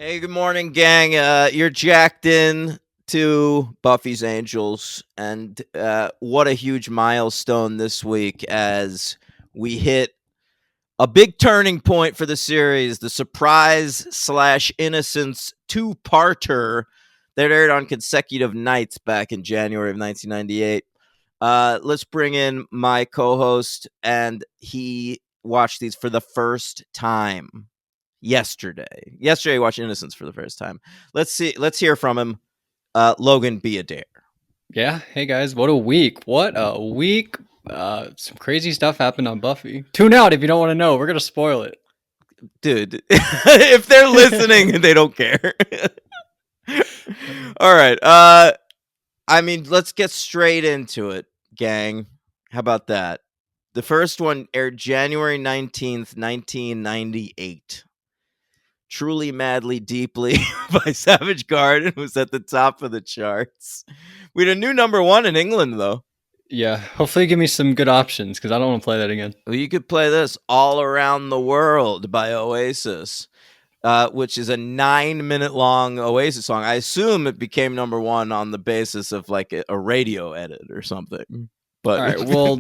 Hey, good morning, gang. You're jacked in to Buffy's Angels, and what a huge milestone this week as we hit a big turning point for the series, the surprise slash innocence two-parter that aired on consecutive nights back in January of 1998. Let's bring in my co-host, and he watched these for the first time yesterday. He watched Innocence for the first time. Let's hear from him. Logan, be a dare. Yeah, hey guys, what a week. What a week. Some crazy stuff happened on Buffy. Tune out if you don't want to know. We're going to spoil it. Dude, if they're listening, they don't care. All right. Let's get straight into it, gang. How about that? The first one aired January 19th, 1998. Truly, Madly, Deeply by Savage Garden was at the top of the charts. We had a new number one in England, though. Yeah, hopefully give me some good options because I don't want to play that again. Well, you could play this All Around the World by Oasis, which is a 9-minute long Oasis song. I assume it became number one on the basis of like a radio edit or something. But All right, well,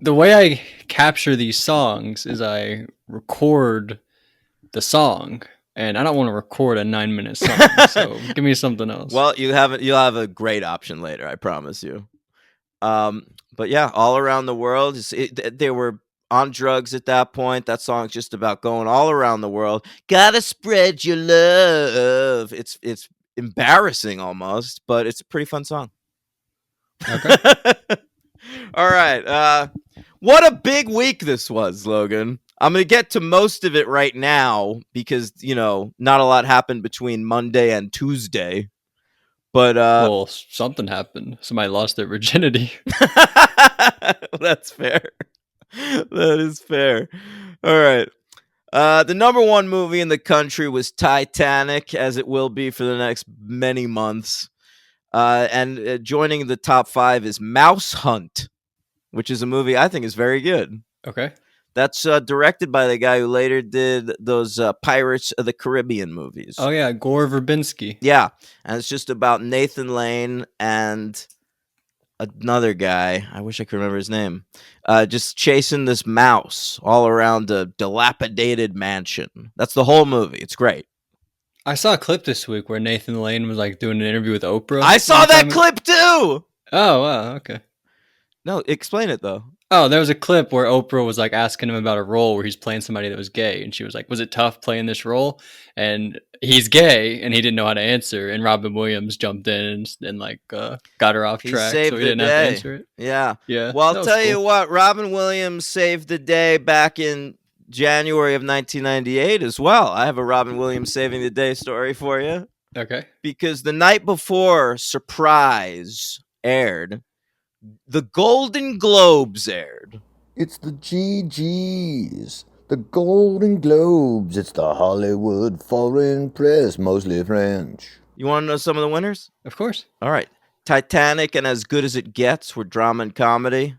the way I capture these songs is I record the song, and I don't want to record a 9-minute song, so give me something else. Well, you'll have a great option later, I promise you. But yeah, All Around the World. They were on drugs at that point. That song's just about going all around the world. Gotta spread your love. It's embarrassing almost, but it's a pretty fun song. Okay. All right. What a big week this was, Logan. I'm going to get to most of it right now because, not a lot happened between Monday and Tuesday. But Well, something happened. Somebody lost their virginity. That's fair. That is fair. All right. The number one movie in the country was Titanic, as it will be for the next many months. And joining the top 5 is Mouse Hunt, which is a movie I think is very good. Okay. That's directed by the guy who later did those Pirates of the Caribbean movies. Oh, yeah, Gore Verbinski. Yeah, and it's just about Nathan Lane and another guy. I wish I could remember his name. Just chasing this mouse all around a dilapidated mansion. That's the whole movie. It's great. I saw a clip this week where Nathan Lane was like doing an interview with Oprah. I saw that clip too. Oh, wow, okay. No, explain it though. Oh, there was a clip where Oprah was like asking him about a role where he's playing somebody that was gay, and she was like, "Was it tough playing this role?" And he's gay, and he didn't know how to answer. And Robin Williams jumped in and like got her off track, so he didn't have to answer it. Yeah, yeah. Well, I'll tell you what, Robin Williams saved the day back in January of 1998 as well. I have a Robin Williams saving the day story for you. Okay. Because the night before Surprise aired, the Golden Globes aired. It's the GGs, the Golden Globes. It's the Hollywood Foreign Press, mostly French. You want to know some of the winners? Of course. All right. Titanic and As Good as It Gets were drama and comedy.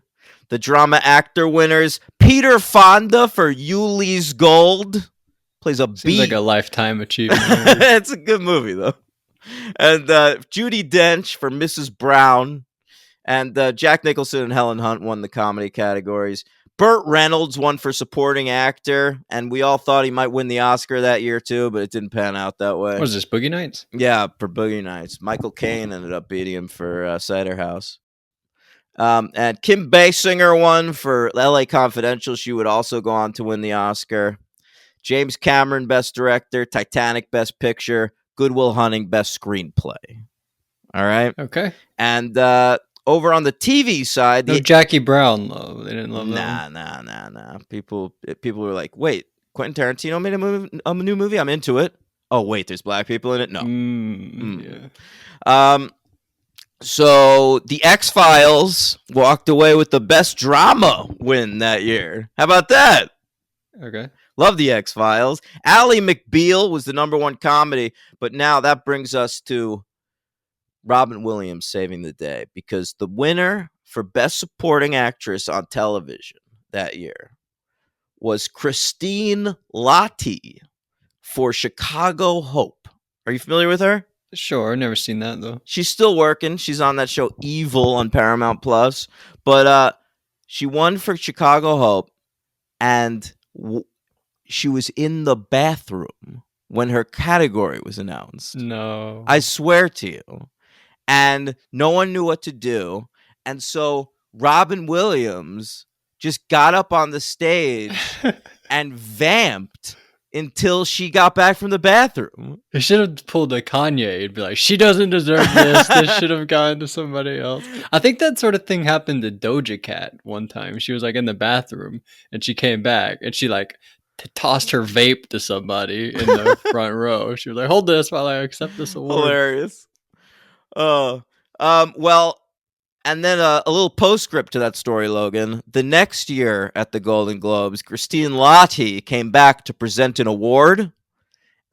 The drama actor winners, Peter Fonda for Yuli's Gold. Plays a Seems like a lifetime achievement. It's a good movie, though. And Judi Dench for Mrs. Brown. And Jack Nicholson and Helen Hunt won the comedy categories. Burt Reynolds won for supporting actor, and we all thought he might win the Oscar that year too, but it didn't pan out that way. What is this, Boogie Nights? Yeah, for Boogie Nights. Michael Caine ended up beating him for Cider House. And Kim Basinger won for LA Confidential. She would also go on to win the Oscar. James Cameron, Best Director. Titanic, Best Picture. Good Will Hunting, Best Screenplay. All right? Okay. And over on the TV side, no Jackie Brown love. They didn't love that. Nah. People were like, "Wait, Quentin Tarantino made a new movie. I'm into it." Oh, wait, there's black people in it. No. Yeah. So the X-Files walked away with the best drama win that year. How about that? Okay. Love the X-Files. Ally McBeal was the number one comedy, but now that brings us to Robin Williams saving the day, because the winner for Best Supporting Actress on television that year was Christine Lahti for Chicago Hope. Are you familiar with her? Sure, never seen that though. She's still working. She's on that show Evil on Paramount Plus. But she won for Chicago Hope, and she was in the bathroom when her category was announced. No. I swear to you. And no one knew what to do. And so Robin Williams just got up on the stage and vamped until she got back from the bathroom. He should have pulled a Kanye and be like, she doesn't deserve this. This should have gone to somebody else. I think that sort of thing happened to Doja Cat one time. She was like in the bathroom and she came back and she like tossed her vape to somebody in the front row. She was like, hold this while I accept this award. Hilarious. Well, and then a little postscript to that story, Logan. The next year at the Golden Globes, Christine Lahti came back to present an award,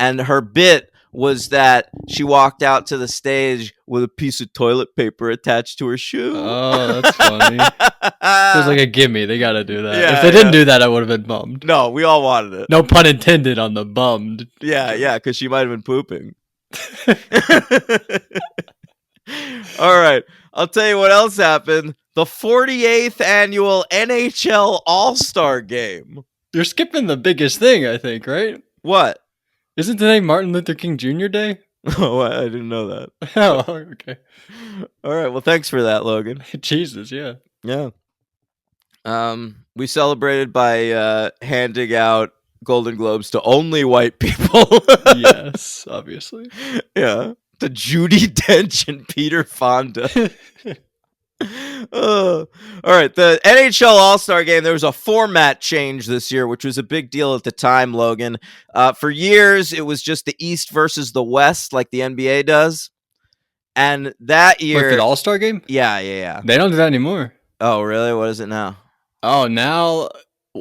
and her bit was that she walked out to the stage with a piece of toilet paper attached to her shoe. Oh, that's funny. It was like a gimme. They got to do that. Yeah, if they didn't do that, I would have been bummed. No, we all wanted it. No pun intended on the bummed. Yeah, because she might have been pooping. All right. I'll tell you what else happened. The 48th annual NHL All-Star Game. You're skipping the biggest thing, I think, right? What? Isn't today Martin Luther King Jr. Day? Oh, I didn't know that. Oh, okay. All right. Well, thanks for that, Logan. Jesus, yeah. Yeah. We celebrated by handing out Golden Globes to only white people. Yes, obviously. Yeah. To Judi Dench and Peter Fonda. All right. The NHL All-Star Game, there was a format change this year, which was a big deal at the time, Logan. For years, it was just the East versus the West, like the NBA does. And that year... Like the All-Star Game? Yeah. They don't do that anymore. Oh, really? What is it now? Oh, now...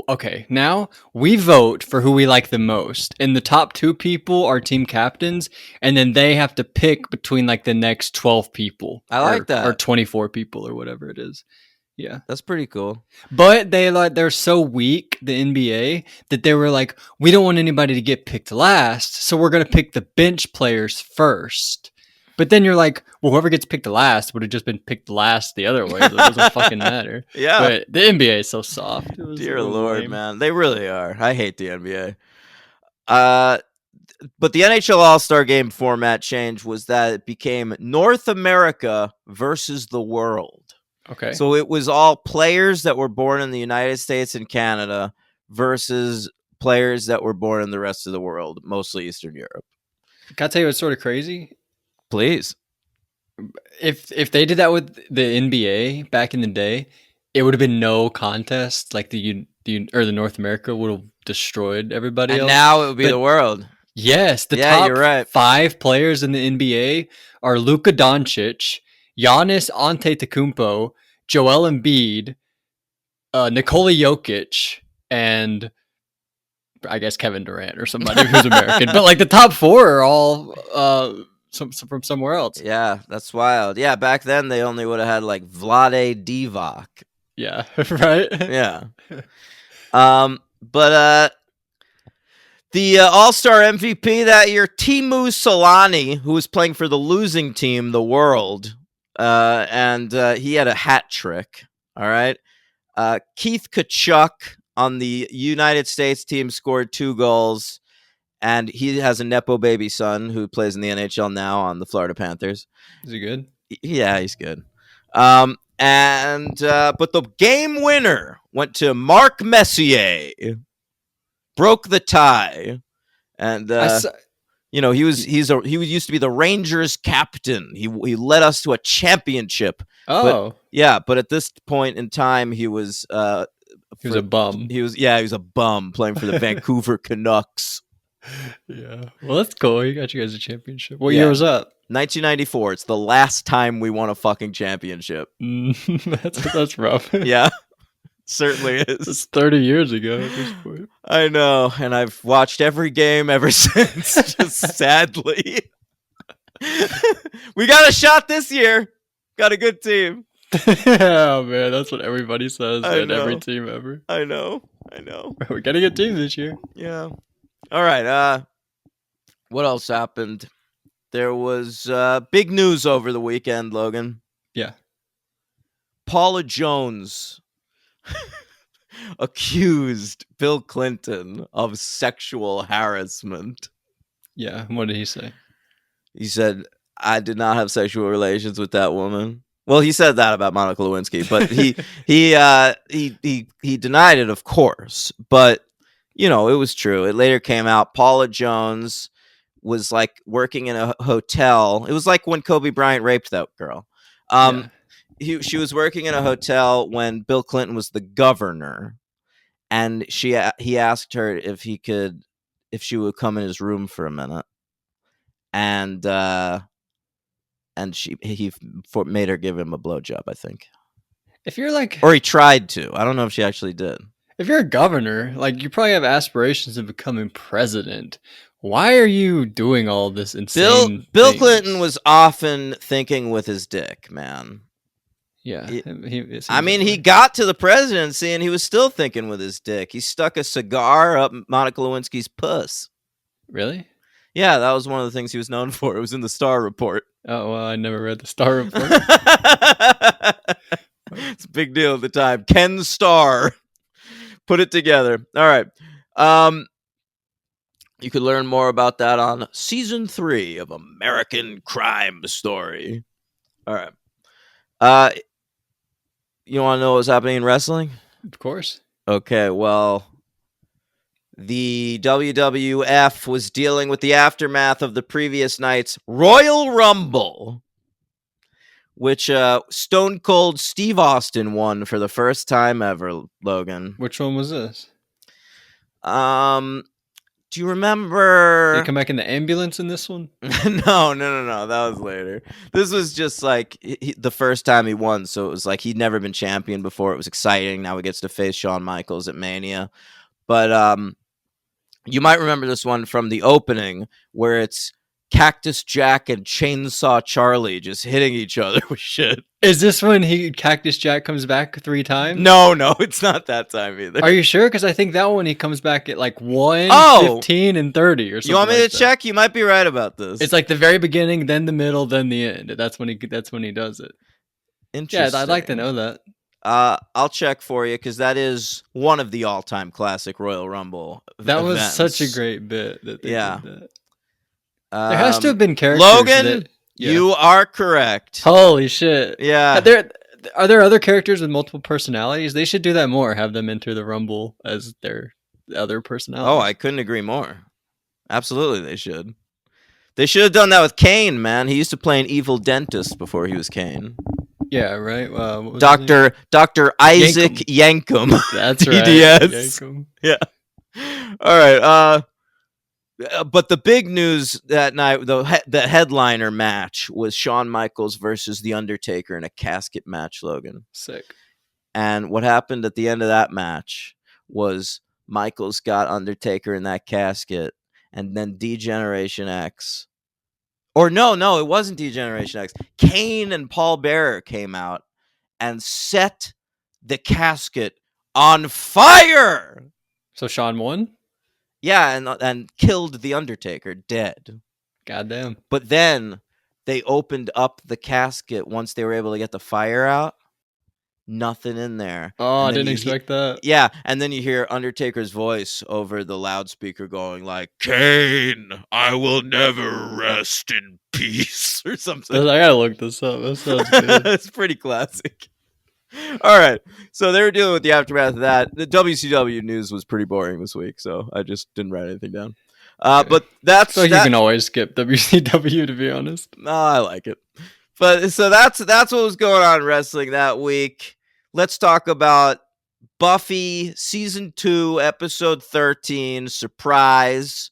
Okay, now we vote for who we like the most. And the top 2 people are team captains, and then they have to pick between like the next 12 people. I like that. Or 24 people or whatever it is. Yeah. That's pretty cool. But they're so weak, the NBA, that they were like, we don't want anybody to get picked last, so we're going to pick the bench players first. But then you're like, well, whoever gets picked last would have just been picked last the other way. So it doesn't fucking matter. Yeah. But the NBA is so soft. Dear Lord, lame. Man. They really are. I hate the NBA. But the NHL All-Star Game format change was that it became North America versus the world. Okay. So it was all players that were born in the United States and Canada versus players that were born in the rest of the world, mostly Eastern Europe. Can I tell you what's sort of crazy? Please. If they did that with the NBA back in the day, it would have been no contest. Like the North America would have destroyed everybody and else. Now it would be the world. Yes, the top you're right. 5 players in the NBA are Luka Doncic, Giannis Antetokounmpo, Joel Embiid, Nikola Jokic, and I guess Kevin Durant or somebody who's American. But like the top 4 are all from somewhere else. Yeah, that's wild. Yeah, back then they only would have had like Vlade Divac. Yeah, right? Yeah. But the All-Star MVP that year, Timu Solani, who was playing for the losing team, the World, and he had a hat trick. All right. Keith Kachuk on the United States team scored 2 goals. And he has a Nepo baby son who plays in the NHL now on the Florida Panthers. Is he good? Yeah, he's good. But the game winner went to Marc Messier. Broke the tie. And he used to be the Rangers captain. He led us to a championship. Oh. But at this point in time he was a bum. He was a bum playing for the Vancouver Canucks. Yeah. Well, that's cool. He got you guys a championship. What year was that? 1994. It's the last time we won a fucking championship. That's rough. Yeah. Certainly is. It's 30 years ago at this point. I know, and I've watched every game ever since, just sadly. We got a shot this year. Got a good team. Oh, man, that's what everybody says in every team ever. I know. We got a good team this year. Yeah. All right. What else happened? there was big news over the weekend, Logan. Yeah. Paula Jones accused Bill Clinton of sexual harassment. Yeah. What did he say? He said, "I did not have sexual relations with that woman." Well, he said that about Monica Lewinsky, but he denied it, of course. But it was true. It later came out Paula Jones was like working in a hotel. It was like when Kobe Bryant raped that girl. Yeah. She was working in a hotel when Bill Clinton was the governor, and he asked her if she would come in his room for a minute, and he made her give him a blowjob, I think, If you're like, or he tried to. I don't know if she actually did. if you're a governor, like you probably have aspirations of becoming president. Why are you doing all this insane? Bill things? Clinton was often thinking with his dick, man. Yeah, It seems I mean, that he way. got to the presidency and he was still thinking with his dick. He stuck a cigar up Monica Lewinsky's puss. Really? Yeah, that was one of the things he was known for. It was in the Star Report. Oh well, I never read the Star Report. It's a big deal at the time. Ken Starr put it together. All right. You could learn more about that on season 3 of American Crime Story. All right. You want to know what's happening in wrestling? Of course. Okay, well, the WWF was dealing with the aftermath of the previous night's Royal Rumble, which Stone Cold Steve Austin won for the first time ever, Logan. Which one was this? Do you remember? Did he come back in the ambulance in this one? No. That was later. This was just like the first time he won, so it was like he'd never been champion before. It was exciting. Now he gets to face Shawn Michaels at Mania. But you might remember this one from the opening where it's Cactus Jack and Chainsaw Charlie just hitting each other with shit. Is this when Cactus Jack comes back 3 times? No, it's not that time either. Are you sure? Because I think that one he comes back at like 1, Oh! 15, and 30 or something. You want me like to that. check? You might be right about this. It's like the very beginning, then the middle, then the end. That's when he does it. Yeah, Interesting. I'd like to know that. I'll check for you because that is one of the all-time classic Royal Rumble. That was events. such a great bit that they Yeah. did that. There has to have been characters. Logan, that, yeah. you are correct. Holy shit! Yeah. Are there other characters with multiple personalities? They should do that more. Have them enter the Rumble as their other personalities. Oh, I couldn't agree more. Absolutely, they should. They should have done that with Kane, man. He used to play an evil dentist before he was Kane. Yeah, right. What was Dr. Isaac Yankum. That's right. EDS. Yeah. All right. But the big news that night, the headliner match was Shawn Michaels versus The Undertaker in a casket match, Logan. Sick. And what happened at the end of that match was Michaels got Undertaker in that casket, and then D-Generation X. Or no, it wasn't D-Generation X. Kane and Paul Bearer came out and set the casket on fire. So Shawn won? Yeah, and killed The Undertaker dead. Goddamn. But then they opened up the casket once they were able to get the fire out. Nothing in there. Oh, I didn't expect that. Yeah, and then you hear Undertaker's voice over the loudspeaker going like, "Kane, I will never rest in peace," or something. I gotta look this up. That sounds good. It's pretty classic. All right, so they were dealing with the aftermath of that. The WCW news was pretty boring this week, so I just didn't write anything down. Okay. But that's you can always skip WCW, to be honest. No, I like it. But so that's what was going on in wrestling that week. Let's talk about Buffy season 2, episode 13. Surprise.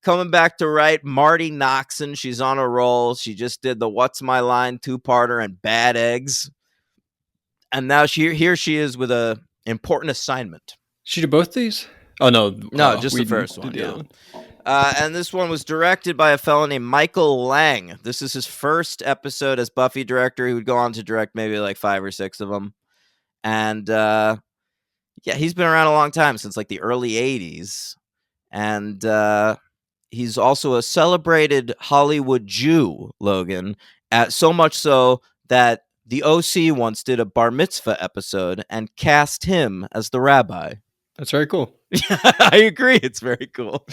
Coming back to write Marty Noxon. She's on a roll. She just did the What's My Line 2-parter and Bad Eggs. And now here she is with a important assignment. She did both these? Oh, no. Just the first one. The Yeah. other one. And this one was directed by a fellow named Michael Lang. This is his first episode as Buffy director. He would go on to direct maybe like 5 or 6 of them. And yeah, he's been around a long time, since like the early 80s. And he's also a celebrated Hollywood Jew, Logan, so much so that the OC once did a bar mitzvah episode and cast him as the rabbi. That's very cool. I agree. It's very cool.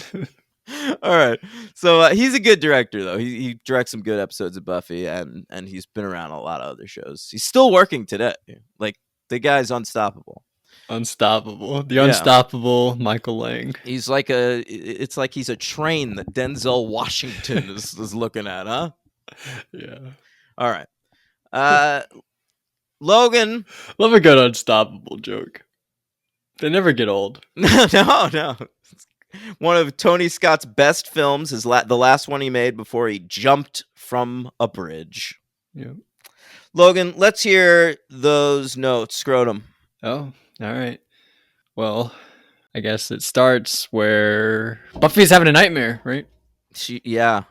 All right. So he's a good director, though. He directs some good episodes of Buffy, and he's been around a lot of other shows. He's still working today. Like, the guy's unstoppable. Unstoppable. The unstoppable Michael Lang. He's like it's like he's a train that Denzel Washington is looking at, huh? Yeah. All right. Logan. Love a good unstoppable joke. They never get old. No. One of Tony Scott's best films is the last one he made before he jumped from a bridge. Yeah. Logan, let's hear those notes. Scrotum. Oh, all right. Well, I guess it starts where Buffy's having a nightmare, right? Yeah.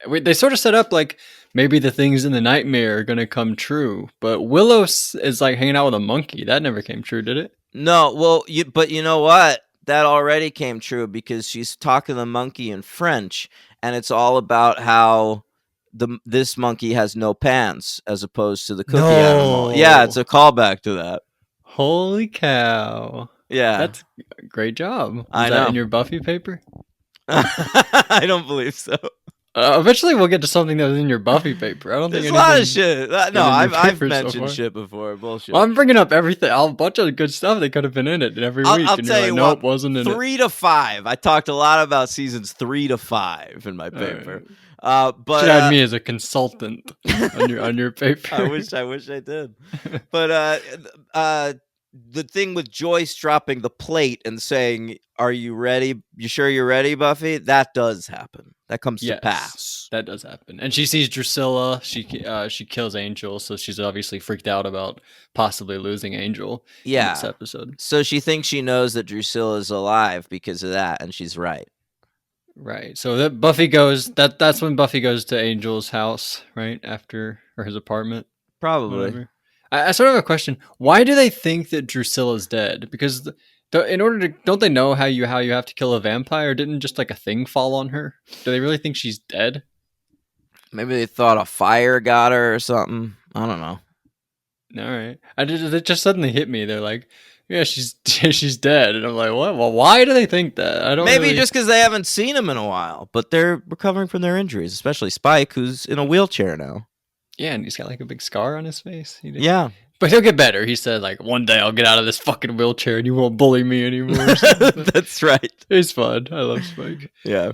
They sort of set up like maybe the things in the nightmare are going to come true, but Willow is like hanging out with a monkey. That never came true, did it? No, well, but you know what? That already came true because she's talking to the monkey in French, and it's all about how this monkey has no pants as opposed to the cookie animal. Yeah, it's a callback to that. Holy cow. Yeah. That's a great job. I know. That in your Buffy paper? I don't believe so. Eventually we'll get to something that was in your Buffy paper. I don't think there's a lot of shit. No, I've mentioned so shit before. Bullshit. Well, I'm bringing up everything, a bunch of good stuff that could have been in it every week. I'll tell you nope, wasn't in 3 to 5. I talked a lot about seasons 3 to 5 in my paper. But should add me as a consultant on your paper. I wish I did. But the thing with Joyce dropping the plate and saying, "Are you ready? You sure you're ready, Buffy?" That does happen. That comes to pass. That does happen. And she sees Drusilla. She kills Angel, so she's obviously freaked out about possibly losing Angel in this episode. So she thinks she knows that Drusilla is alive because of that, and she's right. Right. So that Buffy goes. That's when Buffy goes to Angel's house, right after or his apartment. Probably. Whatever. I sort of have a question. Why do they think that Drusilla's dead? Because in order to, don't they know how you have to kill a vampire? Didn't just like a thing fall on her? Do they really think she's dead? Maybe they thought a fire got her or something. I don't know. All right. It just suddenly hit me. They're like, yeah, she's dead, and I'm like, what? Well, why do they think that? I don't. Maybe just because they haven't seen him in a while, but they're recovering from their injuries, especially Spike, who's in a wheelchair now. Yeah, and he's got like a big scar on his face. Yeah. But he'll get better. He said, like, one day I'll get out of this fucking wheelchair and you won't bully me anymore. That's right. He's fun. I love Spike. Yeah.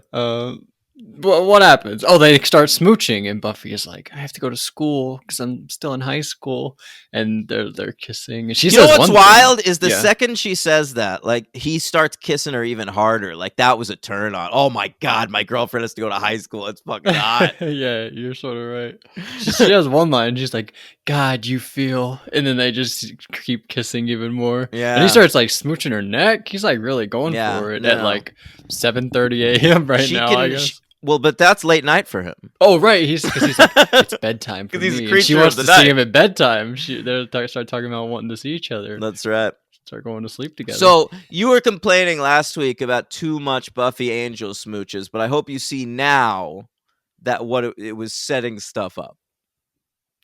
But what happens? Oh, they start smooching, and Buffy is like, I have to go to school because I'm still in high school. And they're kissing. And she says, what's wild is the second she says that, like, he starts kissing her even harder. Like, that was a turn on. Oh my God, my girlfriend has to go to high school. It's fucking hot. Yeah, you're sort of right. She has one line. She's like, God, you feel. And then they just keep kissing even more. Yeah. And he starts like smooching her neck. He's like really going for it at like 7:30 a.m. I guess. Well, but that's late night for him. Oh, right. He's like, it's bedtime for me. He's a creature she wants of the to night. see him at bedtime. They start talking about wanting to see each other. That's right. Start going to sleep together. So you were complaining last week about too much Buffy Angel smooches, but I hope you see now that it was setting stuff up.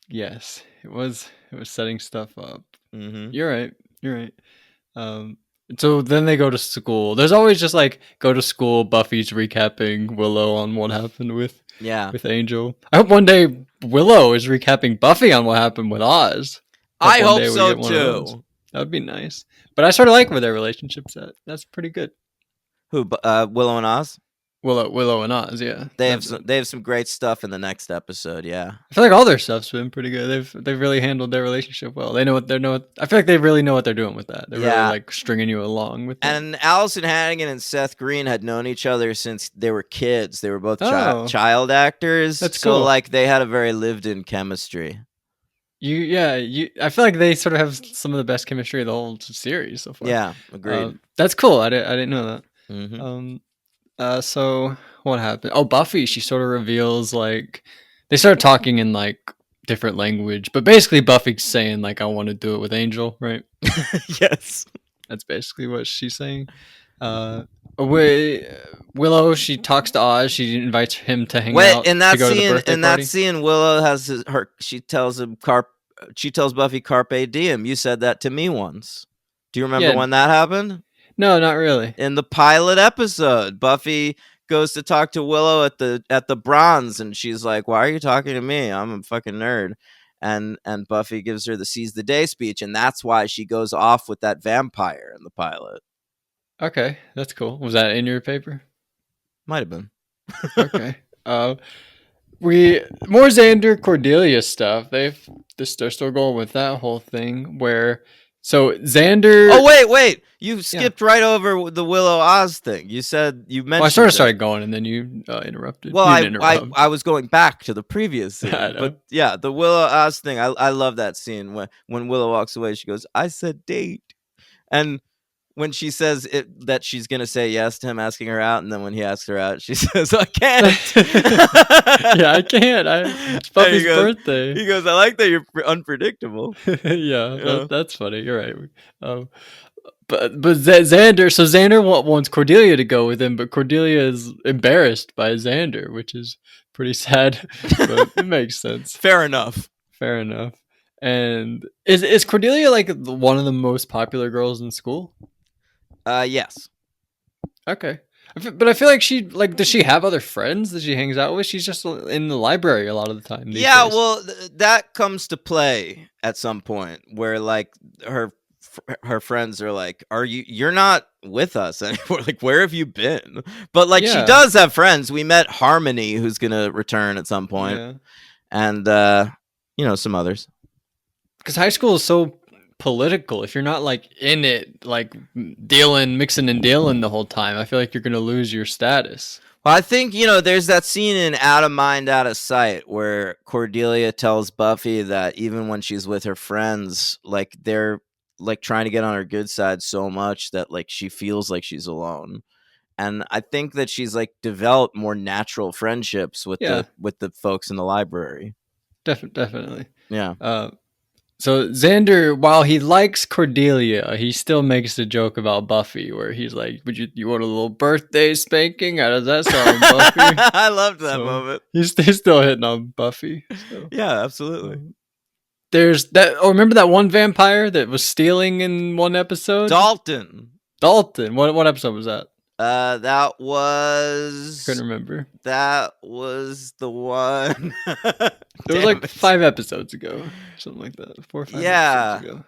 Yes, it was setting stuff up. Mm-hmm. You're right. So then they go to school. There's always just like go to school. Buffy's recapping Willow on what happened with Angel. I hope one day Willow is recapping Buffy on what happened with Oz. I hope so too. That would be nice. But I sort of like where their relationship's at. That's pretty good. Who? Willow and Oz? Willow and Oz, yeah. They have some great stuff in the next episode, yeah. I feel like all their stuff's been pretty good. They've really handled their relationship well. They know what I feel like they really know what they're doing with that. They're really like stringing you along with it. And Allison Hannigan and Seth Green had known each other since they were kids. They were both child actors. That's so cool. like they had a very lived-in chemistry. I feel like they sort of have some of the best chemistry of the whole series so far. Yeah, agreed. That's cool. I didn't know that. Mm-hmm. So what happened? Oh, Buffy, she sort of reveals like they start talking in like different language, but basically Buffy's saying like I want to do it with Angel, right? Yes. That's basically what she's saying. Wait, Willow, she talks to Oz. She invites him to hang Wait, out to go to the birthday in that party. scene, Willow has she tells she tells Buffy carpe diem. You said that to me once. Do you remember Yeah, when that happened? no, not really. In the pilot episode, Buffy goes to talk to Willow at the Bronze, and she's like, "Why are you talking to me? I'm a fucking nerd." And Buffy gives her the seize the day speech, and that's why she goes off with that vampire in the pilot. Okay, that's cool. Was that in your paper? Might have been. Okay. We more Xander Cordelia stuff. They're still going with that whole thing where so Xander. Oh wait! You skipped right over the Willow Oz thing. You said you mentioned. Well, I sort of it. started going, and then you interrupted. Well, you didn't interrupt. I was going back to the previous scene, I know. but yeah, the Willow Oz thing. I love that scene when Willow walks away. She goes, "I said date," and when she says that she's gonna say yes to him asking her out, and then when he asks her out, she says, "I can't." Yeah, I can't. It's Buffy's birthday. He goes, "I like that you're unpredictable." Yeah. That's funny. You're right. But Xander. So Xander wants Cordelia to go with him, but Cordelia is embarrassed by Xander, which is pretty sad. But it makes sense. Fair enough. Fair enough. And is Cordelia like one of the most popular girls in school? Yes. Okay. But I feel like does she have other friends that she hangs out with? She's just in the library a lot of the time. Yeah, days. well, that comes to play at some point where like her friends are like, you're not with us anymore. Like, where have you been? But like, she does have friends. We met Harmony, who's gonna return at some point, and some others. Because high school is so political. If you're not like in it, like mixing and dealing the whole time, I feel like you're gonna lose your status. Well, I think, there's that scene in Out of Mind, Out of Sight where Cordelia tells Buffy that even when she's with her friends, like they're like trying to get on her good side so much that like she feels like she's alone. And I think that she's like developed more natural friendships with the folks in the library. Definitely. Yeah. So Xander, while he likes Cordelia, he still makes the joke about Buffy, where he's like, "Would you want a little birthday spanking? How does that sound, Buffy?" I loved that moment. He's still hitting on Buffy. So. Yeah, absolutely. There's that. Oh, remember that one vampire that was stealing in one episode? Dalton. What episode was that? That was. Couldn't remember. That was the one. It was like 5 episodes ago, something like that. 4 or 5 episodes ago.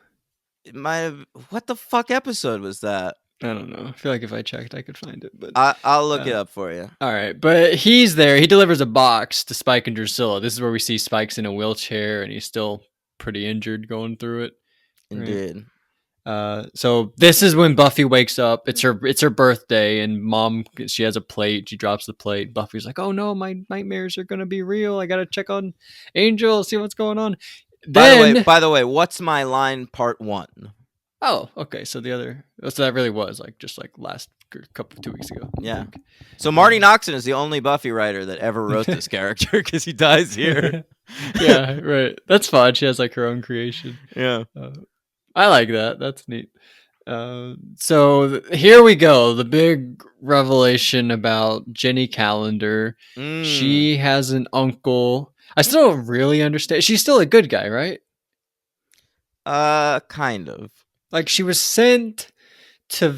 It might have. What the fuck episode was that? I don't know. I feel like if I checked, I could find it. But I'll look it up for you. All right, but he's there. He delivers a box to Spike and Drusilla. This is where we see Spike's in a wheelchair, and he's still pretty injured going through it. Indeed. Right? So this is when Buffy wakes up. It's her birthday, and she has a plate. She drops the plate. Buffy's like, "Oh no, my nightmares are gonna be real. I gotta check on Angel, see what's going on." By the way, what's my line? Part 1. Oh, okay. So that really was just last couple 2 weeks ago. Yeah. So Marty Noxon is the only Buffy writer that ever wrote this character because he dies here. Yeah, right. That's fun. She has like her own creation. Yeah. I like that. That's neat. So here we go. The big revelation about Jenny Calendar. She has an uncle. I still don't really understand. She's still a good guy, right? Kind of. Like she was sent to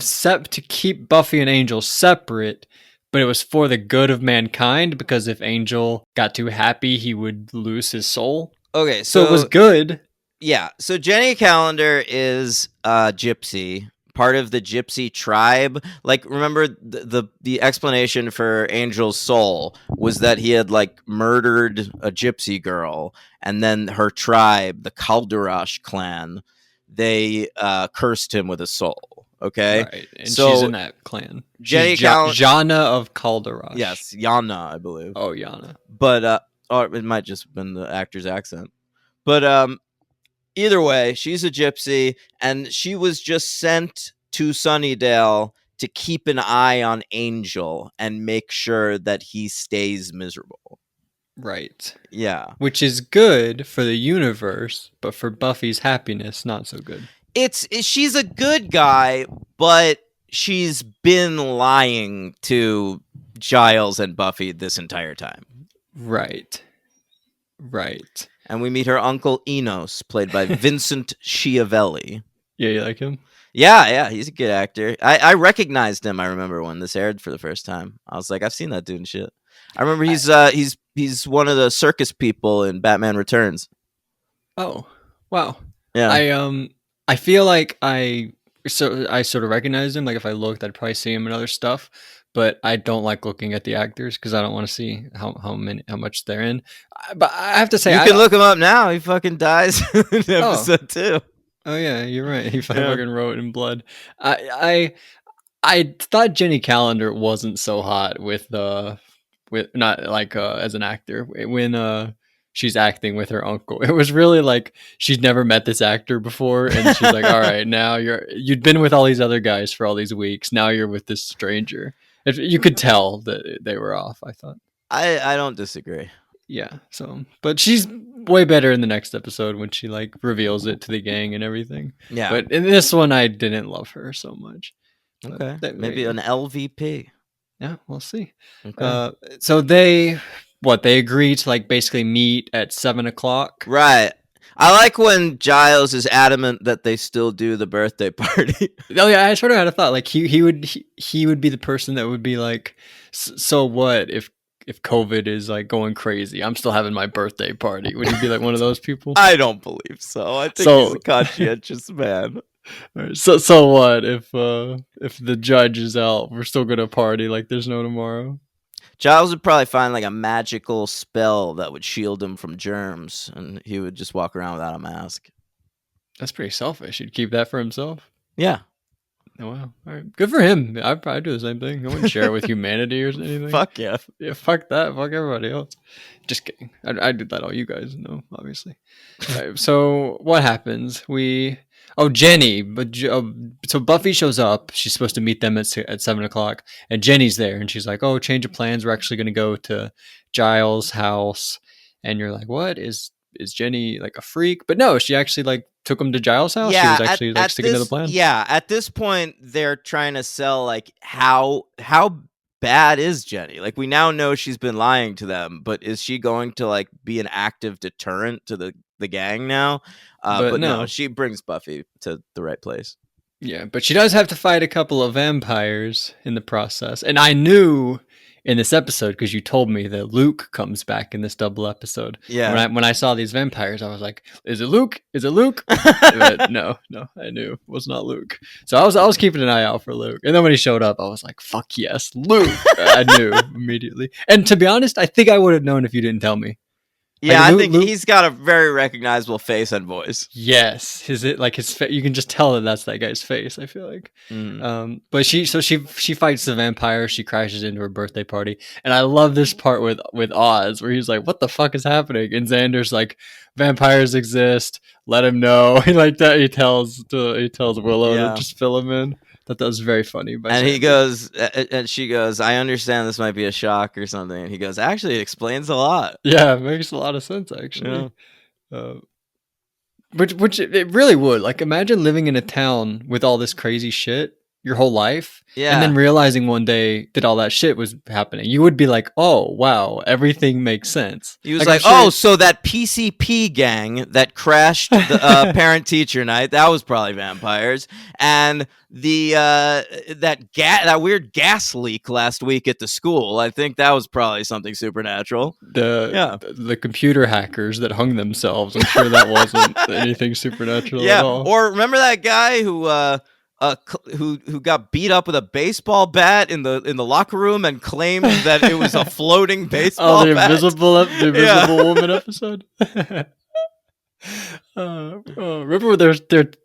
keep Buffy and Angel separate, but it was for the good of mankind because if Angel got too happy, he would lose his soul. Okay, so it was good. Yeah, so Jenny Calendar is a gypsy, part of the gypsy tribe. Like, remember the explanation for Angel's soul was that he had like murdered a gypsy girl, and then her tribe, the Kaldurash clan, they cursed him with a soul. Okay, right, and so she's in that clan. Jenny Yana of Kaldurash. Yes, Yana, I believe. Oh, Yana. But or it might just have been the actor's accent. But either way, she's a gypsy, and she was just sent to Sunnydale to keep an eye on Angel and make sure that he stays miserable. Right. Yeah. Which is good for the universe, but for Buffy's happiness, not so good. She's a good guy, but she's been lying to Giles and Buffy this entire time. Right. And we meet her uncle Enos, played by Vincent Schiavelli. Yeah, you like him? Yeah, he's a good actor. I recognized him. I remember when this aired for the first time. I was like, I've seen that dude and shit. I remember he's one of the circus people in Batman Returns. Oh, wow. Yeah, I feel like I sort of recognized him. Like if I looked, I'd probably see him in other stuff. But I don't like looking at the actors because I don't want to see how much they're in. But I have to say, you can look him up now. He fucking dies in episode 2. Oh yeah, you're right. He fucking wrote in blood. I thought Jenny Calendar wasn't so hot with not like as an actor when she's acting with her uncle. It was really like she'd never met this actor before, and she's like, "All right, now you'd been with all these other guys for all these weeks. Now you're with this stranger." You could tell that they were off. I thought. I don't disagree. Yeah. So, but she's way better in the next episode when she like reveals it to the gang and everything. Yeah. But in this one, I didn't love her so much. Okay. Maybe an LVP. Yeah, we'll see. Okay. So they agree to like basically meet at 7:00. Right. I like when Giles is adamant that they still do the birthday party. Oh yeah, I sort of had a thought like he would be the person that would be like, so what if COVID is like going crazy? I'm still having my birthday party. Would he be like one of those people? I don't believe so. I think he's a conscientious man. So what if the judge is out? We're still gonna party like there's no tomorrow. Giles would probably find like a magical spell that would shield him from germs, and he would just walk around without a mask. That's pretty selfish. He'd keep that for himself. Yeah. Oh wow! All right, good for him. I'd probably do the same thing. I wouldn't share it with humanity or anything. Fuck yeah. Yeah, fuck that. Fuck everybody else. Just kidding. I did that. All you guys know, obviously. Right, so what happens? Jenny. So Buffy shows up. She's supposed to meet them at 7:00, and Jenny's there, and she's like, "Oh, change of plans. We're actually going to go to Giles' house." And you're like, "What is Jenny like a freak?" But no, she actually like took him to Giles' house. Yeah, she was actually like sticking to the plan. Yeah, at this point, they're trying to sell like how bad is Jenny? Like we now know she's been lying to them, but is she going to like be an active deterrent to the gang now? But no, she brings Buffy to the right place. Yeah, but she does have to fight a couple of vampires in the process. And I knew in this episode, because you told me that Luke comes back in this double episode. Yeah. When I saw these vampires, I was like, is it Luke? Is it Luke? But no, I knew it was not Luke. So I was keeping an eye out for Luke. And then when he showed up, I was like, fuck yes, Luke. I knew immediately. And to be honest, I think I would have known if you didn't tell me. Yeah, like, I think Luke, he's got a very recognizable face and voice. Yes, you can just tell that's that guy's face. I feel like, but she fights the vampire. She crashes into her birthday party, and I love this part with Oz where he's like, "What the fuck is happening?" And Xander's like, "Vampires exist. Let him know." Like that, he tells Willow to just fill him in. That was very funny. And he goes, and she goes, "I understand this might be a shock or something." And he goes, "Actually, it explains a lot." Yeah, it makes a lot of sense actually. Yeah. Which it really would. Like, imagine living in a town with all this crazy shit your whole life, and then realizing one day that all that shit was happening. You would be like, "Oh, wow, everything makes sense." He was like "Oh, so that PCP gang that crashed the parent-teacher night, that was probably vampires, and the that weird gas leak last week at the school, I think that was probably something supernatural." The computer hackers that hung themselves, I'm sure that wasn't anything supernatural at all. Or remember that guy who got beat up with a baseball bat in the locker room and claimed that it was a floating baseball bat? The invisible woman episode. Remember when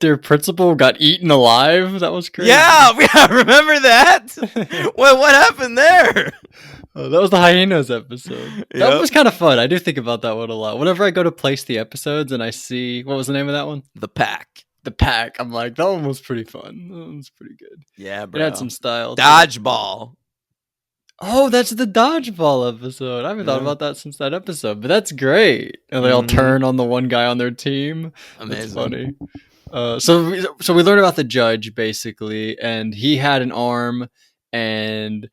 their principal got eaten alive? That was crazy. Yeah, remember that? What happened there? That was the hyenas episode. That was kind of fun. I do think about that one a lot. Whenever I go to place the episodes and I see, what was the name of that one? The Pack. The Pack. I'm like, that one was pretty fun. That one was pretty good. Yeah, bro. It had some style. Dodgeball. Oh, that's the dodgeball episode. I haven't thought about that since that episode, but that's great. And they all turn on the one guy on their team. Amazing. That's funny. So we learn about the judge basically, and he had an arm, and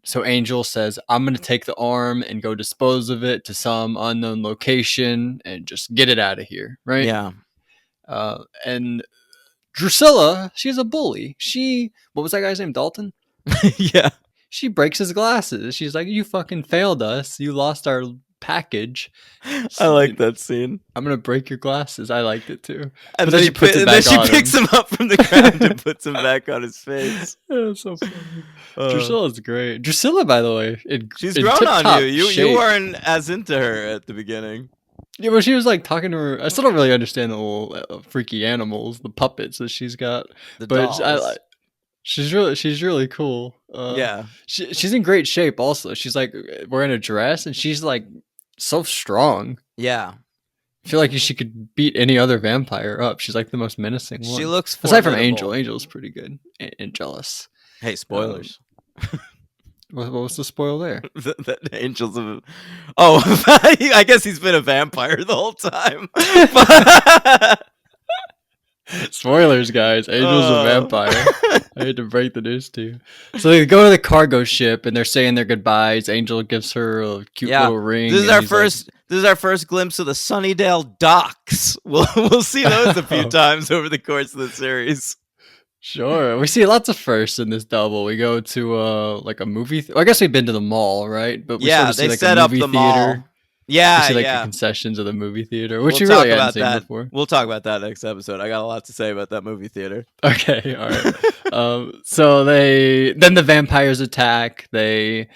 so Angel says, "I'm gonna take the arm and go dispose of it to some unknown location and just get it out of here." Right? Yeah. And Drusilla, she's a bully. What was that guy's name? Dalton? Yeah. She breaks his glasses. She's like, "You fucking failed us. You lost our package. I like that scene. I'm gonna break your glasses." I liked it too. And But then, she puts it back she on picks him up from the ground and puts him back on his face. That's so funny. Drusilla's great. Drusilla, by the way, She's in grown on tip-top you. You shape. weren't as into her at the beginning. Yeah, but she was like talking to her. I still don't really understand the little freaky animals, the puppets that she's got. The But dolls. she's really cool. Yeah. She's in great shape. Also, she's like wearing a dress, and she's like so strong. Yeah. I feel like she could beat any other vampire up. She's like the most menacing one. She looks aside from formidable. Angel. Angel's pretty good and jealous. Hey, spoilers. What was the spoil there? The Angels of... Oh, I guess he's been a vampire the whole time. Spoilers, guys. Angel's a vampire. I hate to break the news to you. So they go to the cargo ship and they're saying their goodbyes. Angel gives her a cute little ring. This is our first glimpse of the Sunnydale docks. We'll see those a few times over the course of the series. Sure. We see lots of firsts in this double. We go to like a movie. I guess we've been to the mall, right? But we sort of see, they like, set a up movie the theater. mall. Yeah, we see like the concessions of the movie theater, which We'll you really talk hadn't about seen that. before. We'll talk about that next episode. I got a lot to say about that movie theater. Okay, all right. So then the vampires attack. They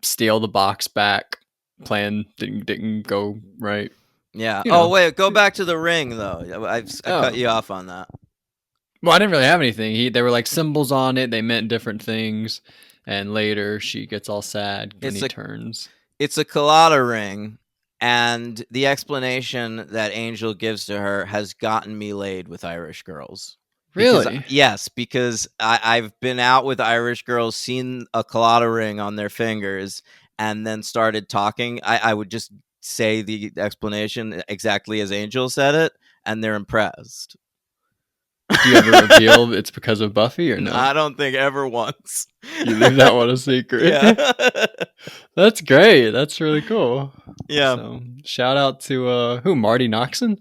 steal the box back. Plan didn't go right. Yeah. You know. Oh wait, go back to the ring though. I cut you off on that. Well, I didn't really have anything. They were like symbols on it. They meant different things. And later she gets all sad when he turns. It's a colada ring, and the explanation that Angel gives to her has gotten me laid with Irish girls. Really? Yes, because I've been out with Irish girls, seen a colada ring on their fingers, and then started talking. I would just say the explanation exactly as Angel said it, and they're impressed. Do you ever reveal it's because of Buffy or no? I don't think ever once. You leave that one a secret. Yeah. That's great. That's really cool. Yeah. So, shout out to who? Marty Noxon?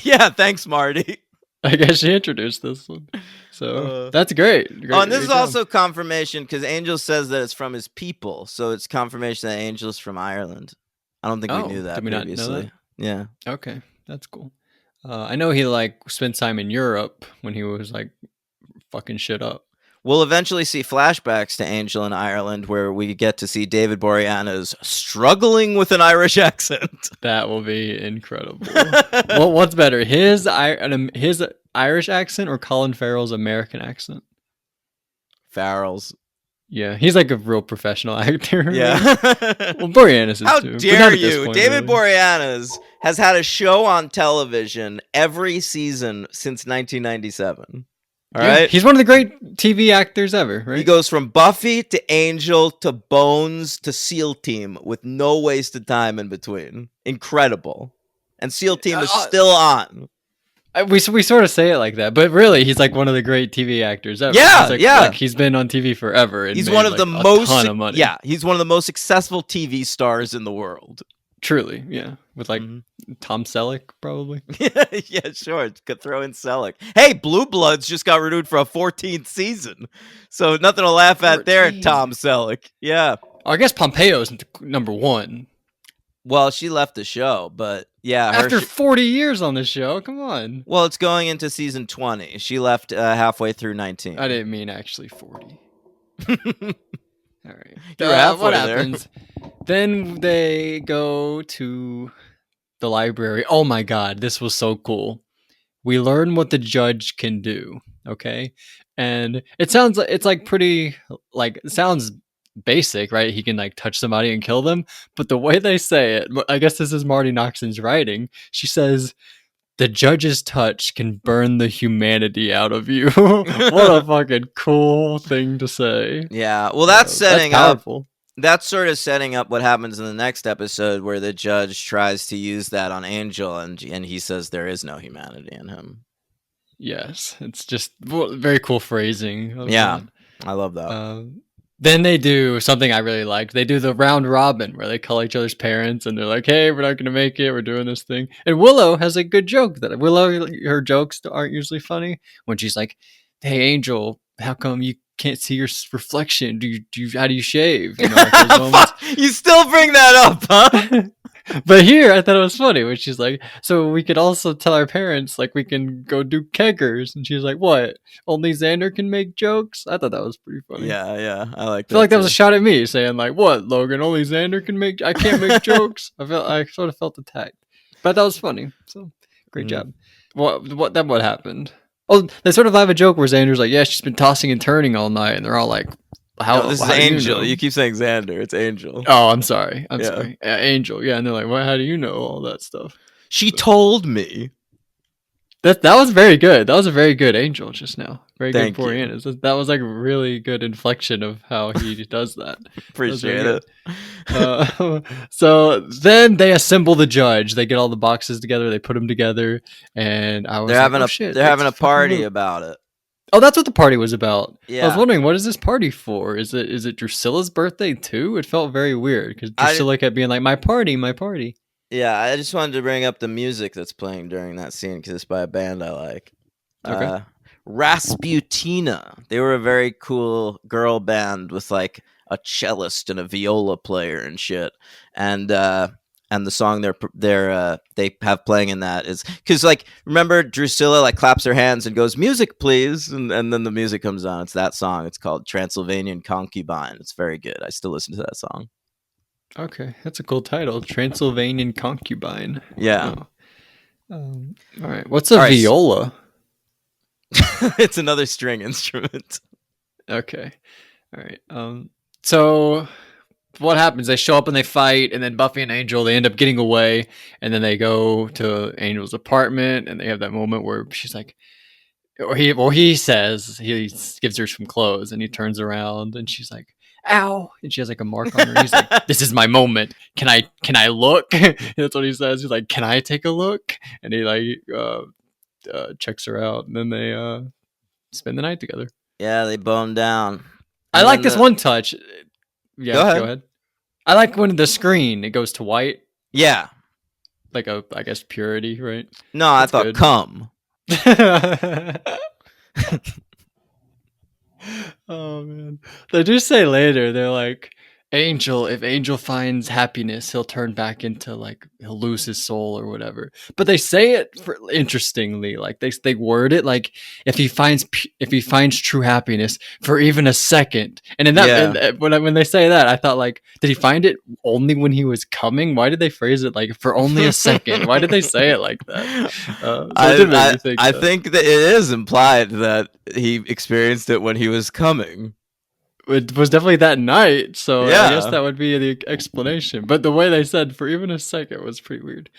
Yeah, thanks, Marty. I guess she introduced this one. So that's great. And this is also confirmation because Angel says that it's from his people. So it's confirmation that Angel's from Ireland. I don't think we knew that did we previously. not know that? Yeah. Okay, that's cool. I know he like spent time in Europe when he was like fucking shit up. We'll eventually see flashbacks to Angel in Ireland where we get to see David Boreanaz struggling with an Irish accent. That will be incredible. Well, what's better, his Irish accent or Colin Farrell's American accent? Farrell's. Yeah, he's like a real professional actor. Yeah. Well, Boreanaz is How too. dare you? Point, David really. Boreanaz has had a show on television every season since 1997. All right. He's one of the great TV actors ever, right? He goes from Buffy to Angel to Bones to SEAL Team with no wasted time in between. Incredible. And SEAL Team is still on. We sort of say it like that, but really, he's like one of the great TV actors ever. Yeah, Like, he's been on TV forever. And he's made, one of like, the a most ton of money. Yeah, he's one of the most successful TV stars in the world. Truly, yeah, with like Tom Selleck probably. Yeah, sure. Could throw in Selleck. Hey, Blue Bloods just got renewed for a 14th season, so nothing to laugh at there, Tom Selleck. Yeah. I guess Pompeo's number one. Well, she left the show, but yeah, after 40 years on the show, come on. Well, it's going into season 20. She left halfway through 19. I didn't mean actually 40. All right. You're halfway what there. happens? Then they go to the library. Oh my god, this was so cool. We learn what the judge can do. Okay, and it sounds like it's like pretty like it sounds basic, right? He can like touch somebody and kill them, but the way they say it, I guess this is Marty Noxon's writing. She says, "The judge's touch can burn the humanity out of you." What a fucking cool thing to say. Yeah, well, that's setting that's powerful. That's sort of setting up what happens in the next episode where the judge tries to use that on Angel and he says there is no humanity in him. Yes, it's just very cool phrasing of Yeah, that. I love that. Then they do something I really liked. They do the round robin where they call each other's parents and they're like, "Hey, we're not going to make it. We're doing this thing." And Willow has a good joke that her jokes aren't usually funny when she's like, "Hey, Angel, how come you can't see your reflection? How do you shave?" You know, like those moments. You still bring that up, huh? But here, I thought it was funny when she's like, "So we could also tell our parents, like, we can go do keggers." And she's like, "What? Only Xander can make jokes?" I thought that was pretty funny. Yeah, I like I feel like that was a shot at me, saying like, "What, Logan? Only Xander can make. I can't make jokes." I sort of felt attacked, but that was funny. So great job. What happened? Oh, they sort of have a joke where Xander's like, "Yeah, she's been tossing and turning all night," and they're all like, No, this is how do Angel. You know? You keep saying Xander. It's Angel. Oh, I'm sorry. Yeah. Sorry. Angel. Yeah, and they're like, "Well, how do you know all that stuff?" She told me. That was very good. That was a very good Angel just now. Very Thank good pouring you. in. That was like a really good inflection of how he does that. Appreciate it. So then they assemble the judge. They get all the boxes together. They put them together, and I was They're like, having "Oh, a shit, they're having a it's fucking party Luke." about it. Oh, that's what the party was about. I was Yeah. wondering, what is this party for? Is it Drusilla's birthday too? It felt very weird because Drusilla kept being like, "My party, my party." Yeah, I just wanted to bring up the music that's playing during that scene because it's by a band I like. Okay. Rasputina. They were a very cool girl band with like a cellist and a viola player and shit. And the song they have playing in that is because like remember Drusilla like claps her hands and goes music please and then the music comes on. It's that song. It's called Transylvanian Concubine. It's very good. I still listen to that song. Okay, that's a cool title, Transylvanian Concubine. Yeah. All right. What's a viola? It's another string instrument. Okay. All right. So what happens? They show up and they fight, and then Buffy and Angel they end up getting away, and then they go to Angel's apartment, and they have that moment where she's like, he says he gives her some clothes, and he turns around, and she's like, "Ow!" and she has like a mark on her. And he's like, "This is my moment. Can I look?" That's what he says. He's like, "Can I take a look?" And he like checks her out, and then they spend the night together. Yeah, they bone down. I like this one touch. Yeah, go ahead. I like when the screen it goes to white. Yeah, like I guess purity, right? No, I thought good. Come. Oh man, they do say later they're like, Angel, if Angel finds happiness, he'll turn back into like he'll lose his soul or whatever. But they say it interestingly, like they word it like if he finds true happiness for even a second. And in that when they say that, I thought like, did he find it only when he was coming? Why did they phrase it like for only a second? Why did they say it like that? I think that it is implied that he experienced it when he was coming. It was definitely that night, so yeah. I guess that would be the explanation. But the way they said for even a second was pretty weird.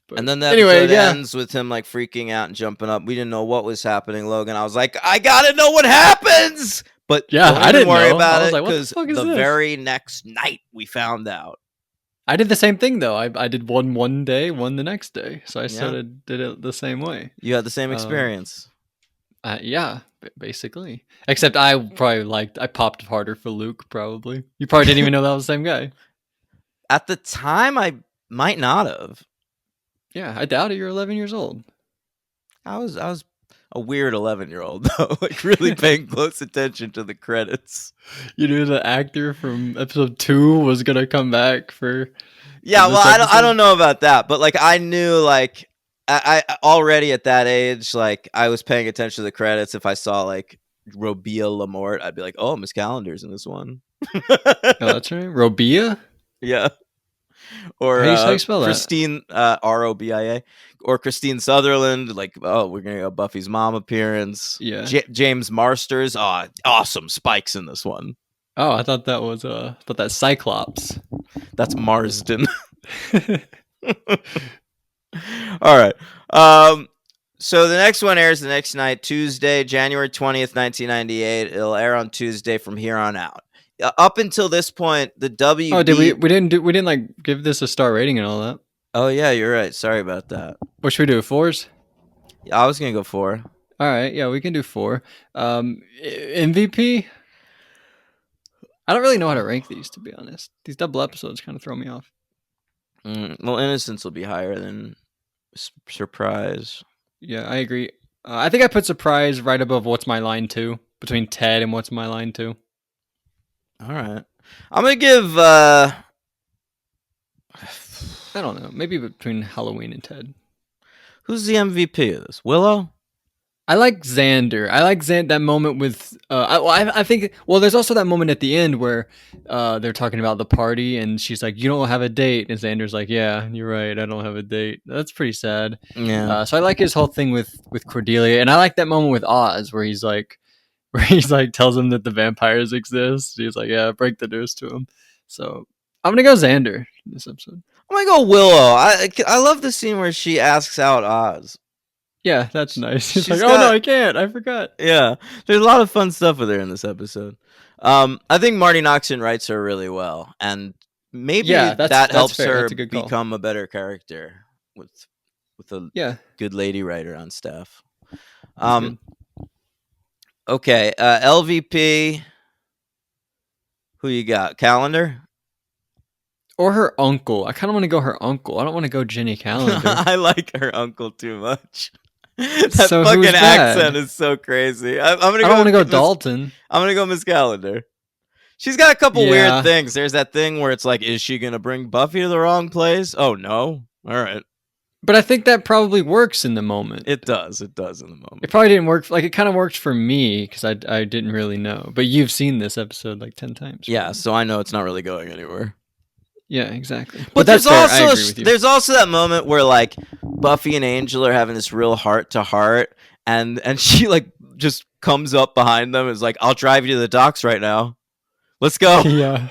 But and then the episode ends with him like freaking out and jumping up. We didn't know what was happening, Logan. I was like, I gotta know what happens. But yeah, I didn't worry know. about it because the very next night we found out. I did the same thing though. I did one day, one the next day. So I sort of did it the same way. You had the same experience. Yeah, basically. Except I probably I popped harder for Luke, probably. You probably didn't even know that was the same guy. At the time, I might not have. Yeah, I doubt it. You're 11 years old. I was a weird 11-year-old, though. Like, really paying close attention to the credits. You knew the actor from episode 2 was going to come back for... Yeah, well, I don't know about that. But, like, I knew, like... I already at that age, like I was paying attention to the credits. If I saw like Robia Lamort, I'd be like, "Oh, Miss Calendar's in this one." Oh, that's right, Robia. Yeah, or how do you spell Christine Robia, or Christine Sutherland. Like, oh, we're gonna go Buffy's mom appearance. Yeah, James Marsters. Oh, awesome spikes in this one. Oh, I thought that was that's Cyclops. That's Marsden. All right. So the next one airs the next night, Tuesday, January 20th, 1998. It'll air on Tuesday from here on out. Up until this point, the WB... Oh, we didn't like give this a star rating and all that. Oh yeah, you're right. Sorry about that. What should we do? 4s? I was gonna go 4. All right, yeah, we can do 4. MVP. I don't really know how to rank these, to be honest. These double episodes kind of throw me off. Well, Innocence will be higher than Surprise. Yeah, I agree. I think I put Surprise right above What's My Line 2, between Ted and What's My Line 2. All right. I'm going to give... I don't know. Maybe between Halloween and Ted. Who's the MVP of this? Willow? I like Xander. I like that moment with. I think. Well, there's also that moment at the end where they're talking about the party, and she's like, "You don't have a date," and Xander's like, "Yeah, you're right. I don't have a date." That's pretty sad. Yeah. So I like his whole thing with Cordelia, and I like that moment with Oz where he's like, tells him that the vampires exist. He's like, "Yeah, break the news to him." So I'm gonna go Xander in this episode. I'm going to go Willow. I love the scene where she asks out Oz. Yeah, that's nice. He's She's like, "Oh no, I can't. I forgot." Yeah, there's a lot of fun stuff with her in this episode. I think Marty Noxon writes her really well, and maybe that helps fair. her That's a good call. become a better character with a good lady writer on staff. Good. Okay, LVP. Who you got? Calendar? Or her uncle. I kind of want to go her uncle. I don't want to go Jenny Calendar. I like her uncle too much. That So fucking who's bad? accent is so crazy. I'm gonna I don't want to go Dalton. I'm gonna go Miss Calendar. She's got a couple Yeah. weird things. There's that thing where it's like, is she gonna bring Buffy to the wrong place? Oh no. All right. But I think that probably works in the moment. It does. It does in the moment. It probably didn't work. Like, it kind of worked for me because I didn't really know. But you've seen this episode like 10 times. Yeah, so I know it's not really going anywhere. Yeah, exactly. But that's there's fair. also I agree with you. there's also that moment where like Buffy and Angel are having this real heart to heart, and she like just comes up behind them and is like, "I'll drive you to the docks right now. Let's go." Yeah.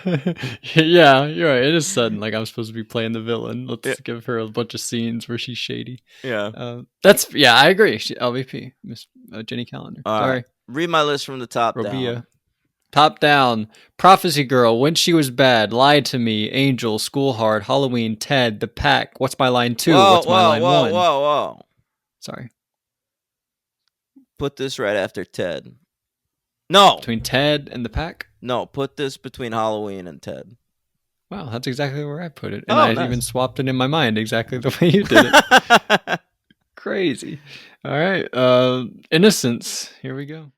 Yeah, you're right. It is sudden. Like, I'm supposed to be playing the villain. Let's give her a bunch of scenes where she's shady. Yeah. I agree. LVP, Miss Jenny Calendar. Sorry. Read my list from the top Robia. down. Top down. Prophecy Girl, When She Was Bad, Lied to Me, Angel, School Hard, Halloween, Ted, The Pack, What's My Line 2, What's My Line 1. Whoa. Sorry. Put this right after Ted. No. Between Ted and The Pack? No, put this between Halloween and Ted. Wow, that's exactly where I put it. And nice. even swapped it in my mind exactly the way you did it. Crazy. All right. Innocence. Here we go.